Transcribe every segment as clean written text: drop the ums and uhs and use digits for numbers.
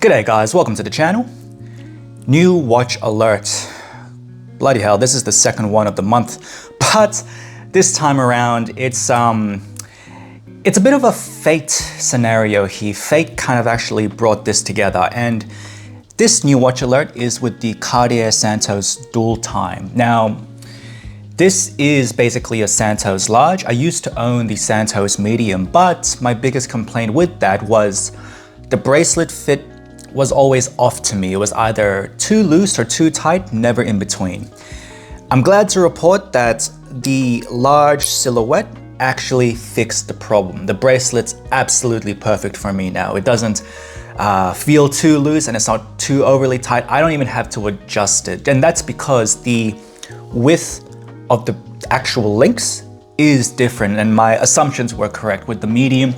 G'day guys, welcome to the channel. New watch alert. Bloody hell, this is the second one of the month, but this time around it's a bit of a fate scenario here. Fate kind of actually brought this together, and this new watch alert is with the Cartier Santos dual time. Now, this is basically a Santos large. I used to own the Santos medium, but my biggest complaint with that was the bracelet fit was always off to me. It was either too loose or too tight, never in between. I'm glad to report that the large silhouette actually fixed the problem. The bracelet's absolutely perfect for me now. It doesn't feel too loose and it's not too overly tight. I don't even have to adjust it. And that's because the width of the actual links is different, and my assumptions were correct. With the medium,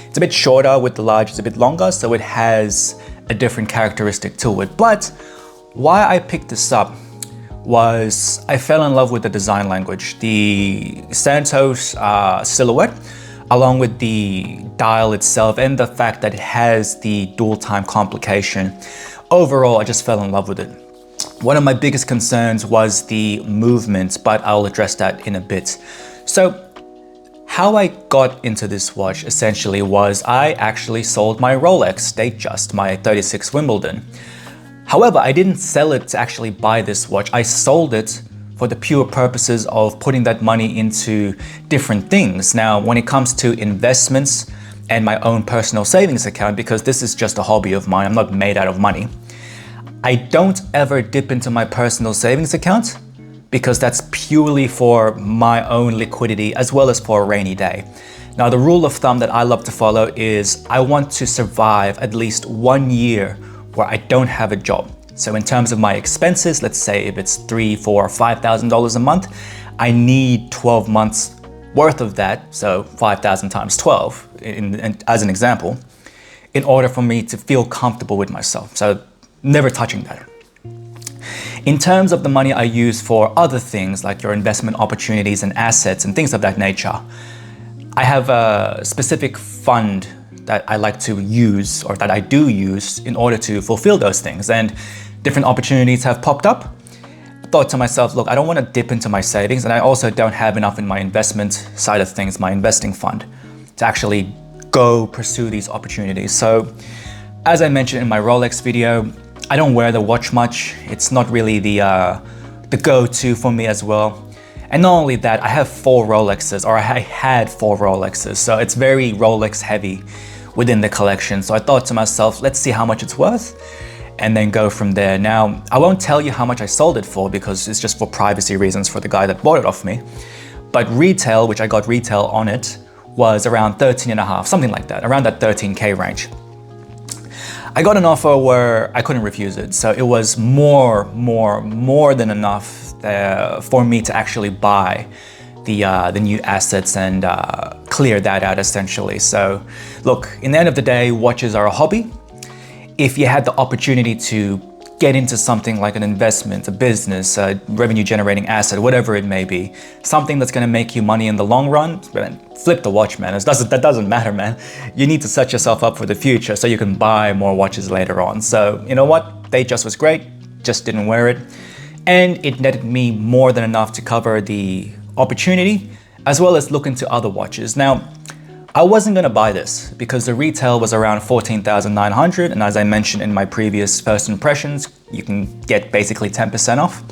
it's a bit shorter, with the large, it's a bit longer, so it has a different characteristic to it. But why I picked this up was I fell in love with the design language. The Santos silhouette, along with the dial itself and the fact that it has the dual time complication. Overall, I just fell in love with it. One of my biggest concerns was the movement, but I'll address that in a bit. So, how I got into this watch essentially was I actually sold my Rolex Datejust, my 36 Wimbledon. However, I didn't sell it to actually buy this watch. I sold it for the pure purposes of putting that money into different things. Now, when it comes to investments and my own personal savings account, because this is just a hobby of mine, I'm not made out of money, I don't ever dip into my personal savings account, because that's purely for my own liquidity as well as for a rainy day. Now, the rule of thumb that I love to follow is I want to survive at least 1 year where I don't have a job. So in terms of my expenses, let's say if it's $3,000, $4,000, $5,000 a month, I need 12 months worth of that, so 5,000 times 12 as an example, in order for me to feel comfortable with myself. So never touching that. In terms of the money I use for other things like your investment opportunities and assets and things of that nature, I have a specific fund that I like to use, or that I do use, in order to fulfill those things. And different opportunities have popped up. I thought to myself, look, I don't want to dip into my savings, and I also don't have enough in my investment side of things, my investing fund, to actually go pursue these opportunities. So, as I mentioned in my Rolex video, I don't wear the watch much. It's not really the go-to for me as well. And not only that, I have 4 Rolexes, or I had 4 Rolexes, so it's very Rolex heavy within the collection. So I thought to myself, let's see how much it's worth and then go from there. Now, I won't tell you how much I sold it for because it's just for privacy reasons for the guy that bought it off me. But retail, which I got retail on it, was around 13.5, something like that, around that 13K range. I got an offer where I couldn't refuse it. So it was more than enough for me to actually buy the new assets and clear that out essentially. So look, in the end of the day, watches are a hobby. If you had the opportunity to get into something like an investment, a business, a revenue generating asset, whatever it may be, something that's gonna make you money in the long run, flip the watch, man. That doesn't matter, man. You need to set yourself up for the future so you can buy more watches later on. So you know what? Datejust was great, just didn't wear it. And it netted me more than enough to cover the opportunity, as well as look into other watches. Now, I wasn't gonna buy this because the retail was around $14,900, and as I mentioned in my previous first impressions, you can get basically 10% off.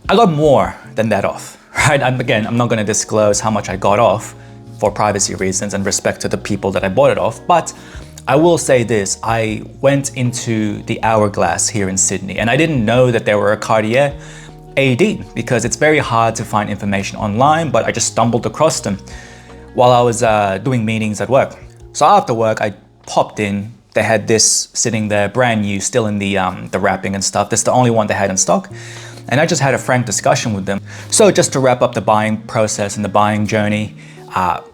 I got more than that off, right? Again, I'm not gonna disclose how much I got off for privacy reasons and respect to the people that I bought it off, but I will say this, I went into the Hourglass here in Sydney, and I didn't know that there were a Cartier AD because it's very hard to find information online, but I just stumbled across them while I was doing meetings at work. So after work, I popped in. They had this sitting there, brand new, still in the wrapping and stuff. That's the only one they had in stock. And I just had a frank discussion with them. So just to wrap up the buying process and the buying journey,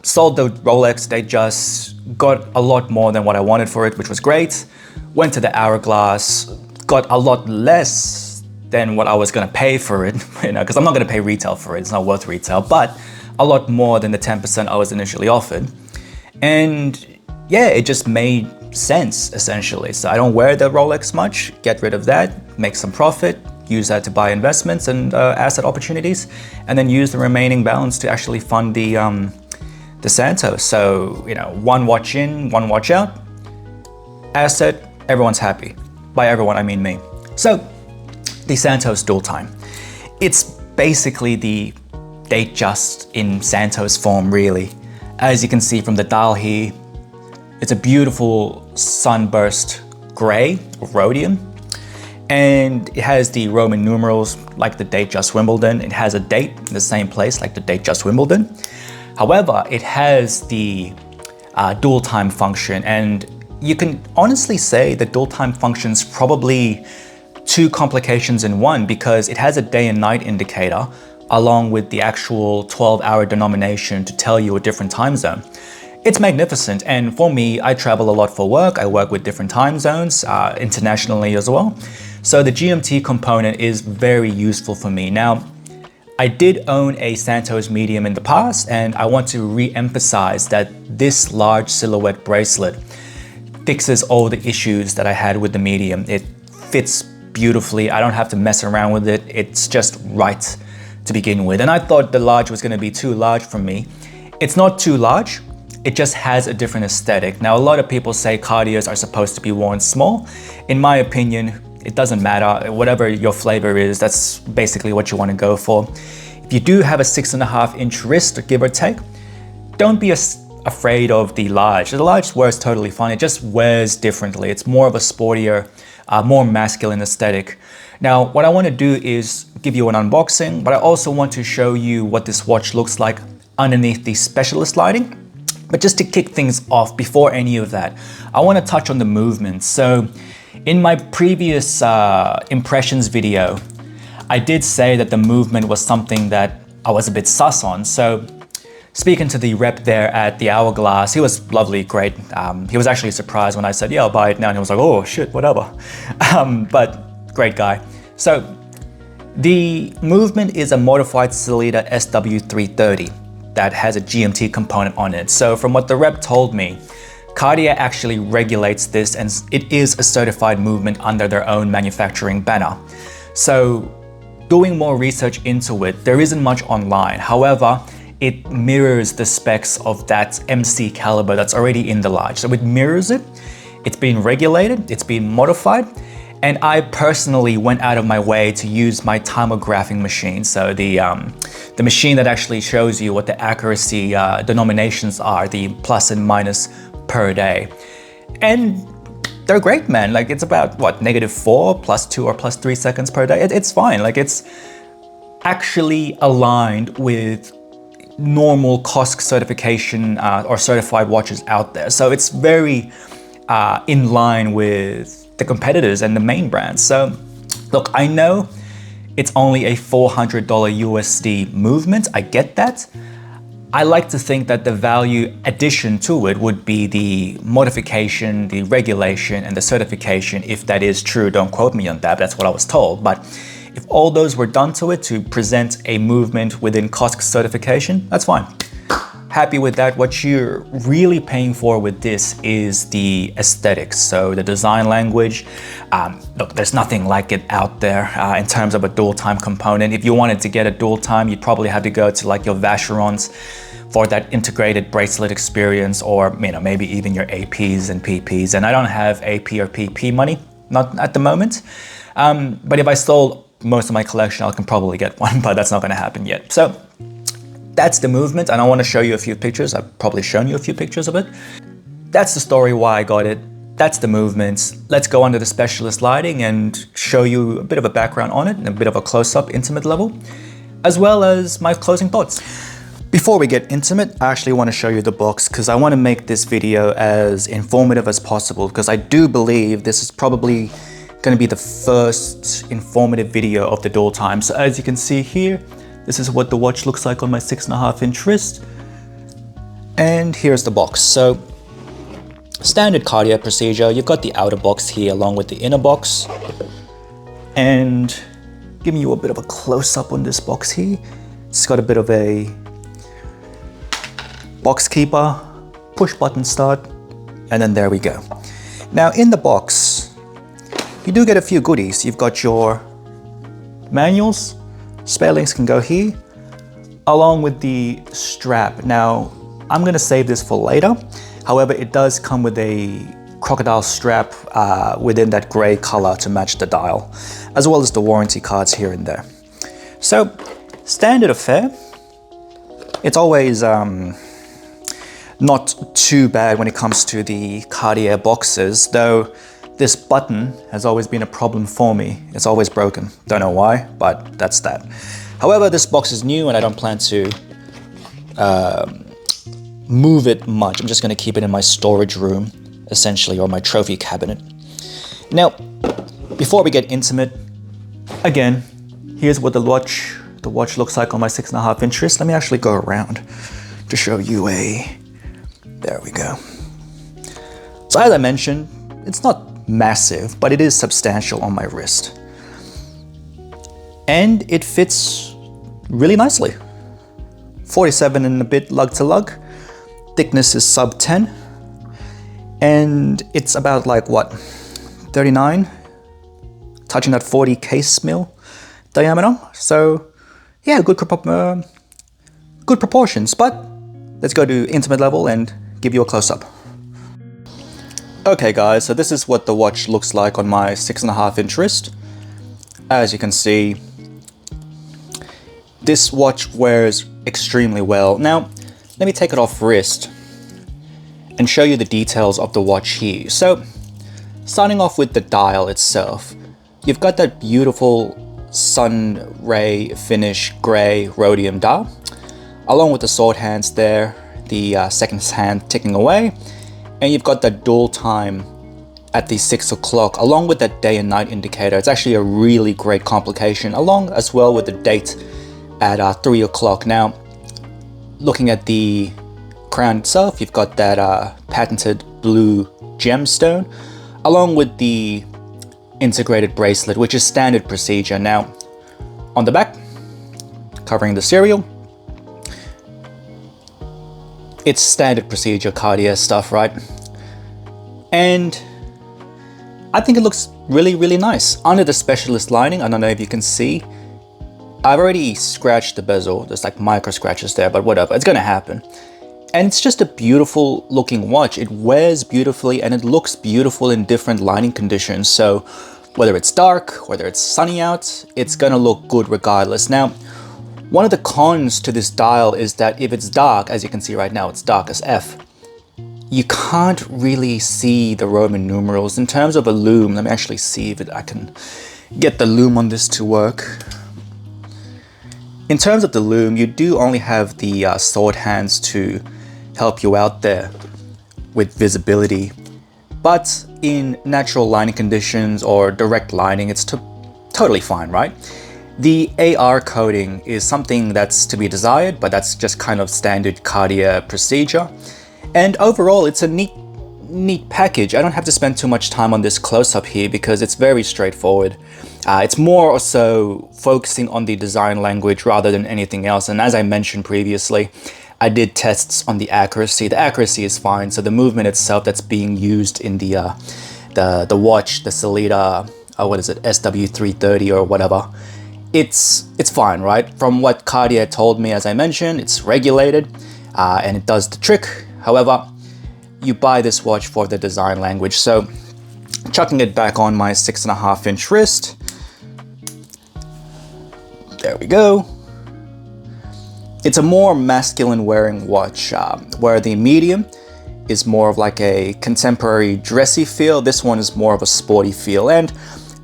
sold the Rolex. They just got a lot more than what I wanted for it, which was great. Went to the Hourglass, got a lot less than what I was gonna pay for it, you know, because I'm not gonna pay retail for it. It's not worth retail, but a lot more than the 10% I was initially offered. And yeah, it just made cents essentially. So I don't wear the Rolex much, get rid of that, make some profit, use that to buy investments and asset opportunities, and then use the remaining balance to actually fund the Santos. So, you know, one watch in, one watch out, asset, everyone's happy. By everyone, I mean me. So, the Santos dual time. It's basically the Datejust in Santos form, really. As you can see from the dial here, it's a beautiful sunburst gray or rhodium. And it has the Roman numerals like the Datejust Wimbledon. It has a date in the same place like the Datejust Wimbledon. However, it has the dual time function, and you can honestly say the dual time function's probably two complications in one, because it has a day and night indicator along with the actual 12-hour denomination to tell you a different time zone. It's magnificent, and for me, I travel a lot for work. I work with different time zones, internationally as well. So the GMT component is very useful for me. Now, I did own a Santos medium in the past, and I want to re-emphasize that this large silhouette bracelet fixes all the issues that I had with the medium. It fits beautifully. I don't have to mess around with it. It's just right to begin with. And I thought the large was going to be too large for me. It's not too large. It just has a different aesthetic. Now, a lot of people say Cartiers are supposed to be worn small. In my opinion, it doesn't matter. Whatever your flavor is, that's basically what you want to go for. If you do have a 6.5-inch wrist, give or take, don't be afraid of the large. The large wears totally fine. It just wears differently. It's more of a sportier, more masculine aesthetic. Now, what I want to do is give you an unboxing, but I also want to show you what this watch looks like underneath the specialist lighting. But just to kick things off, before any of that, I want to touch on the movement. So in my previous impressions video, I did say that the movement was something that I was a bit sus on. So speaking to the rep there at the Hourglass, he was lovely, great. He was actually surprised when I said, yeah, I'll buy it now. And he was like, oh shit, whatever. But great guy. So the movement is a modified Sellita SW330 that has a GMT component on it. So from what the rep told me, Cartier actually regulates this, and it is a certified movement under their own manufacturing banner. So doing more research into it, there isn't much online. However, it mirrors the specs of that MC caliber that's already in the large. So it mirrors it, it's been regulated, it's been modified, and I personally went out of my way to use my timeographing machine. So the machine that actually shows you what the accuracy denominations are, the plus and minus per day. And they're great, man. Like, it's about what, -4, +2 or +3 seconds per day. It's fine. Like, it's actually aligned with normal COSC certification or certified watches out there. So it's very in line with the competitors and the main brands. So look, I know it's only a $400 USD movement. I get that. I like to think that the value addition to it would be the modification, the regulation, and the certification. If that is true, don't quote me on that. That's what I was told. But if all those were done to it to present a movement within COSC certification, that's fine. Happy with that. What you're really paying for with this is the aesthetics. So the design language, look, there's nothing like it out there in terms of a dual time component. If you wanted to get a dual time, you'd probably have to go to like your Vacherons for that integrated bracelet experience, or maybe even your APs and PPs. And I don't have AP or PP money, not at the moment. But if I sold most of my collection, I can probably get one, but that's not going to happen yet. So that's the movement, and I want to show you a few pictures. I've probably shown you a few pictures of it. That's the story why I got it. That's the movement. Let's go under the specialist lighting and show you a bit of a background on it and a bit of a close-up, intimate level, as well as my closing thoughts. Before we get intimate, I actually want to show you the box because I want to make this video as informative as possible, because I do believe this is probably going to be the first informative video of the dual time. So as you can see here, this is what the watch looks like on my 6.5-inch wrist. And here's the box. So standard Cartier procedure, you've got the outer box here along with the inner box. And giving you a bit of a close-up on this box here. It's got a bit of a box keeper, push button start, and then there we go. Now in the box, you do get a few goodies. You've got your manuals, spare links can go here, along with the strap. Now, I'm gonna save this for later. However, it does come with a crocodile strap within that gray color to match the dial, as well as the warranty cards here and there. So, standard affair. It's always not too bad when it comes to the Cartier boxes, though this button has always been a problem for me. It's always broken. Don't know why, but that's that. However, this box is new and I don't plan to move it much. I'm just gonna keep it in my storage room, essentially, or my trophy cabinet. Now, before we get intimate, again, here's what the watch looks like on my 6.5-inch wrist. Let me actually go around to show you there we go. So as I mentioned, it's not massive, but it is substantial on my wrist. And it fits really nicely. 47 and a bit lug to lug. Thickness is sub 10. And it's about like what, 39? Touching that 40 case mil diameter. So yeah, good proportions, but let's go to intimate level and give you a close-up. Okay guys, so this is what the watch looks like on my 6.5-inch wrist. As you can see, this watch wears extremely well. Now, let me take it off wrist and show you the details of the watch here. So, starting off with the dial itself, you've got that beautiful sun ray finish gray rhodium dial, along with the sword hands there, the second hand ticking away, and you've got that dual time at the 6 o'clock, along with that day and night indicator. It's actually a really great complication, along as well with the date at 3 o'clock. Now, looking at the crown itself, you've got that patented blue gemstone, along with the integrated bracelet, which is standard procedure. Now, on the back, covering the serial, it's standard procedure Cartier stuff, right? And I think it looks really, really nice. Under the specialist lining, I don't know if you can see, I've already scratched the bezel. There's like micro scratches there, but whatever, it's gonna happen. And it's just a beautiful looking watch. It wears beautifully and it looks beautiful in different lining conditions. So whether it's dark, whether it's sunny out, it's gonna look good regardless. Now, one of the cons to this dial is that if it's dark, as you can see right now, it's dark as F, you can't really see the Roman numerals. In terms of a lume, let me actually see if I can get the lume on this to work. In terms of the lume, you do only have the sword hands to help you out there with visibility. But in natural lining conditions or direct lining, it's totally fine, right? The AR coating is something that's to be desired, but that's just kind of standard Cartier procedure. And overall, it's a neat package. I don't have to spend too much time on this close-up here because it's very straightforward. It's more or so focusing on the design language rather than anything else. And as I mentioned previously, I did tests on the accuracy. The accuracy is fine. So the movement itself that's being used in the watch, the Sellita, what is it, SW330 or whatever, it's fine, right? From what Cartier told me, as I mentioned, it's regulated and it does the trick. However, you buy this watch for the design language. So chucking it back on my 6.5-inch wrist. There we go. It's a more masculine wearing watch, where the medium is more of like a contemporary dressy feel. This one is more of a sporty feel. And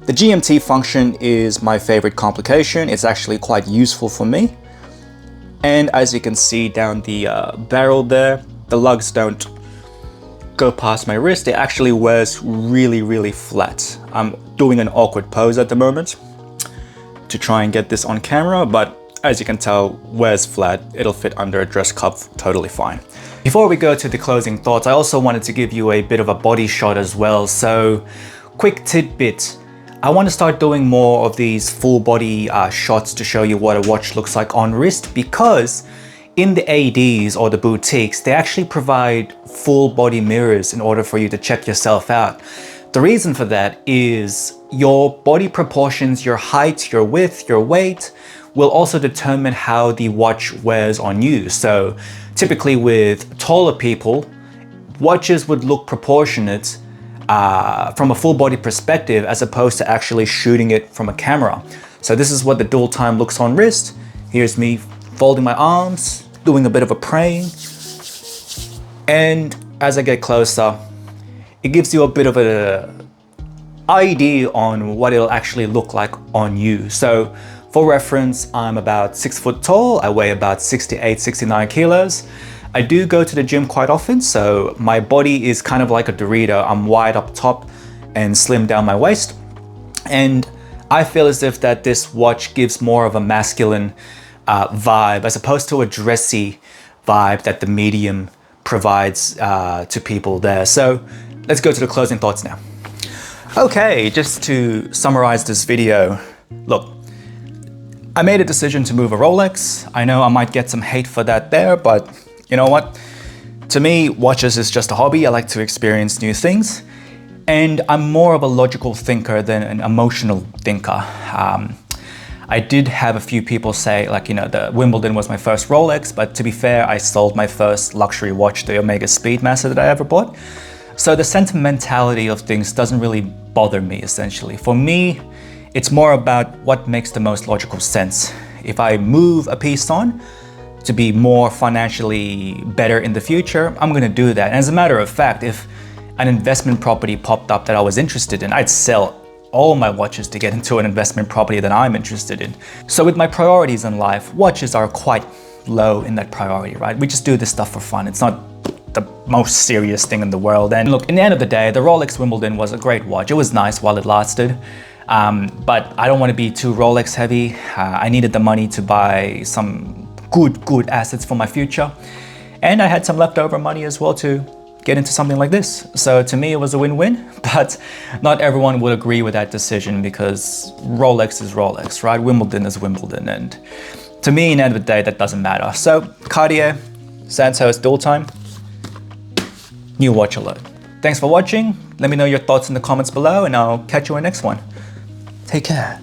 the GMT function is my favorite complication. It's actually quite useful for me. And as you can see down the barrel there, the lugs don't go past my wrist. It actually wears really, really flat. I'm doing an awkward pose at the moment to try and get this on camera, but as you can tell, wears flat. It'll fit under a dress cuff totally fine. Before we go to the closing thoughts, I also wanted to give you a bit of a body shot as well. So quick tidbit, I want to start doing more of these full body shots to show you what a watch looks like on wrist, because in the ADs or the boutiques, they actually provide full body mirrors in order for you to check yourself out. The reason for that is your body proportions, your height, your width, your weight will also determine how the watch wears on you. So typically with taller people, watches would look proportionate from a full body perspective as opposed to actually shooting it from a camera. So this is what the dual time looks on wrist. Here's me folding my arms, doing a bit of a praying. And as I get closer, it gives you a bit of an idea on what it'll actually look like on you. So for reference, I'm about 6 foot tall. I weigh about 68, 69 kilos. I do go to the gym quite often, so my body is kind of like a Dorito. I'm wide up top and slim down my waist. And I feel as if that this watch gives more of a masculine vibe as opposed to a dressy vibe that the medium provides to people there. So let's go to the closing thoughts now. Okay, just to summarize this video, look, I made a decision to move a Rolex. I know I might get some hate for that there, but you know what? To me, watches is just a hobby. I like to experience new things. And I'm more of a logical thinker than an emotional thinker. I did have a few people say, like, you know, the Wimbledon was my first Rolex, but to be fair, I sold my first luxury watch, the Omega Speedmaster that I ever bought. So the sentimentality of things doesn't really bother me, essentially. For me, it's more about what makes the most logical sense. If I move a piece on to be more financially better in the future, I'm gonna do that. And as a matter of fact, if an investment property popped up that I was interested in, I'd sell all my watches to get into an investment property that I'm interested in. So with my priorities in life, watches are quite low in that priority, right? We just do this stuff for fun. It's not the most serious thing in the world. And look, in the end of the day, the Rolex Wimbledon was a great watch. It was nice while it lasted. But I don't want to be too Rolex heavy. I needed the money to buy some good assets for my future. And I had some leftover money as well to get into something like this. So to me, it was a win-win, but not everyone would agree with that decision because Rolex is Rolex, right? Wimbledon is Wimbledon. And to me, in the end of the day, that doesn't matter. So Cartier Santos dual time, new watch alert. Thanks for watching. Let me know your thoughts in the comments below and I'll catch you in the next one. Take care.